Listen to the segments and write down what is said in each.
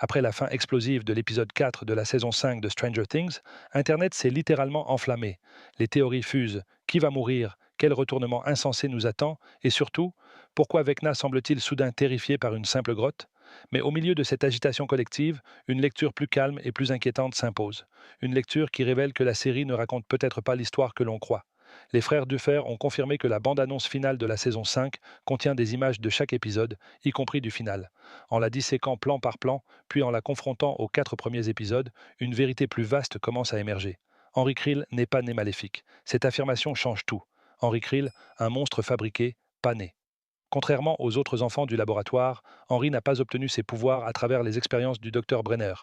Après la fin explosive de l'épisode 4 de la saison 5 de Stranger Things, Internet s'est littéralement enflammé. Les théories fusent. Qui va mourir? Quel retournement insensé nous attend? Et surtout, pourquoi Vecna semble-t-il soudain terrifié par une simple grotte? Mais au milieu de cette agitation collective, une lecture plus calme et plus inquiétante s'impose. Une lecture qui révèle que la série ne raconte peut-être pas l'histoire que l'on croit. Les frères Duffer ont confirmé que la bande-annonce finale de la saison 5 contient des images de chaque épisode, y compris du final. En la disséquant plan par plan, puis en la confrontant aux 4 premiers épisodes, une vérité plus vaste commence à émerger. Henry Krill n'est pas né maléfique. Cette affirmation change tout. Henry Krill, un monstre fabriqué, pas né. Contrairement aux autres enfants du laboratoire, Henry n'a pas obtenu ses pouvoirs à travers les expériences du docteur Brenner.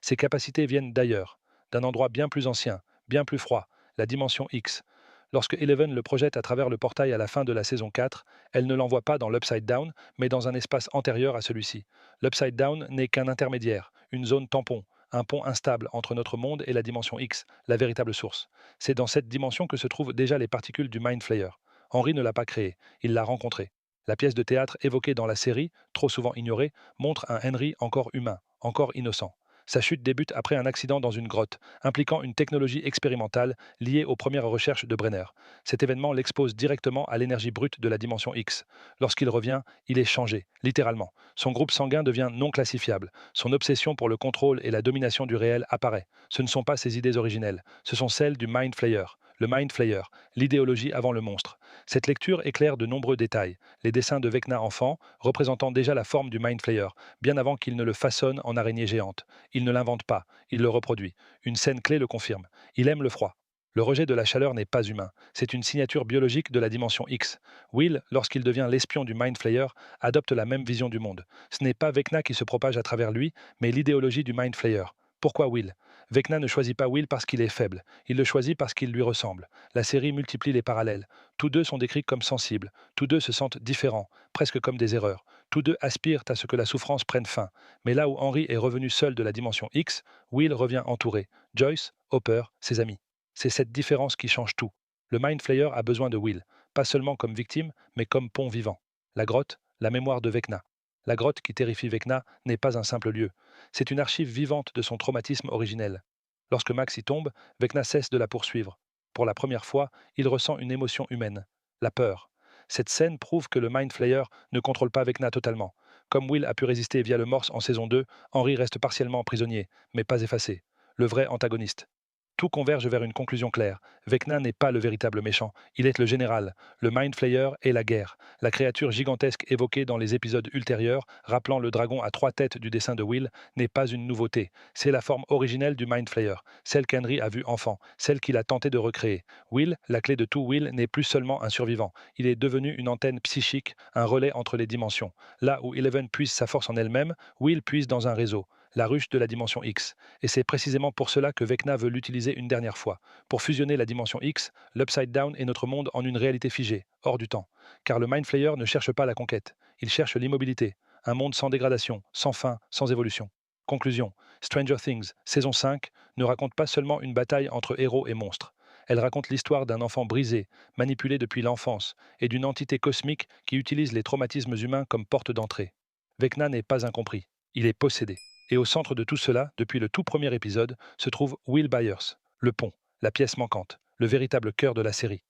Ses capacités viennent d'ailleurs, d'un endroit bien plus ancien, bien plus froid, la dimension X. Lorsque Eleven le projette à travers le portail à la fin de la saison 4, elle ne l'envoie pas dans l'Upside Down, mais dans un espace antérieur à celui-ci. L'Upside Down n'est qu'un intermédiaire, une zone tampon, un pont instable entre notre monde et la dimension X, la véritable source. C'est dans cette dimension que se trouvent déjà les particules du Mind Flayer. Henry ne l'a pas créé, il l'a rencontré. La pièce de théâtre évoquée dans la série, trop souvent ignorée, montre un Henry encore humain, encore innocent. Sa chute débute après un accident dans une grotte, impliquant une technologie expérimentale liée aux premières recherches de Brenner. Cet événement l'expose directement à l'énergie brute de la dimension X. Lorsqu'il revient, il est changé, littéralement. Son groupe sanguin devient non classifiable. Son obsession pour le contrôle et la domination du réel apparaît. Ce ne sont pas ses idées originelles, ce sont celles du Mind Flayer. Le Mind Flayer, l'idéologie avant le monstre. Cette lecture éclaire de nombreux détails. Les dessins de Vecna enfant, représentant déjà la forme du Mind Flayer, bien avant qu'il ne le façonne en araignée géante. Il ne l'invente pas, il le reproduit. Une scène clé le confirme. Il aime le froid. Le rejet de la chaleur n'est pas humain. C'est une signature biologique de la dimension X. Will, lorsqu'il devient l'espion du Mind Flayer, adopte la même vision du monde. Ce n'est pas Vecna qui se propage à travers lui, mais l'idéologie du Mind Flayer. Pourquoi Will? Vecna ne choisit pas Will parce qu'il est faible. Il le choisit parce qu'il lui ressemble. La série multiplie les parallèles. Tous deux sont décrits comme sensibles. Tous deux se sentent différents, presque comme des erreurs. Tous deux aspirent à ce que la souffrance prenne fin. Mais là où Henry est revenu seul de la dimension X, Will revient entouré. Joyce, Hopper, ses amis. C'est cette différence qui change tout. Le Mind Flayer a besoin de Will, pas seulement comme victime, mais comme pont vivant. La grotte, la mémoire de Vecna. La grotte qui terrifie Vecna n'est pas un simple lieu. C'est une archive vivante de son traumatisme originel. Lorsque Max y tombe, Vecna cesse de la poursuivre. Pour la première fois, il ressent une émotion humaine, la peur. Cette scène prouve que le Mind Flayer ne contrôle pas Vecna totalement. Comme Will a pu résister via le Morse en saison 2, Henry reste partiellement prisonnier, mais pas effacé. Le vrai antagoniste. Tout converge vers une conclusion claire. Vecna n'est pas le véritable méchant, il est le général. Le Mind Flayer est la guerre. La créature gigantesque évoquée dans les épisodes ultérieurs, rappelant le dragon à 3 têtes du dessin de Will, n'est pas une nouveauté. C'est la forme originelle du Mind Flayer, celle qu'Henry a vue enfant, celle qu'il a tenté de recréer. Will, la clé de tout Will, n'est plus seulement un survivant. Il est devenu une antenne psychique, un relais entre les dimensions. Là où Eleven puise sa force en elle-même, Will puise dans un réseau, la ruche de la dimension X. Et c'est précisément pour cela que Vecna veut l'utiliser une dernière fois, pour fusionner la dimension X, l'Upside Down et notre monde en une réalité figée, hors du temps. Car le Mind Flayer ne cherche pas la conquête, il cherche l'immobilité, un monde sans dégradation, sans fin, sans évolution. Conclusion, Stranger Things, saison 5, ne raconte pas seulement une bataille entre héros et monstres. Elle raconte l'histoire d'un enfant brisé, manipulé depuis l'enfance, et d'une entité cosmique qui utilise les traumatismes humains comme porte d'entrée. Vecna n'est pas incompris, il est possédé. Et au centre de tout cela, depuis le tout premier épisode, se trouve Will Byers, le pont, la pièce manquante, le véritable cœur de la série.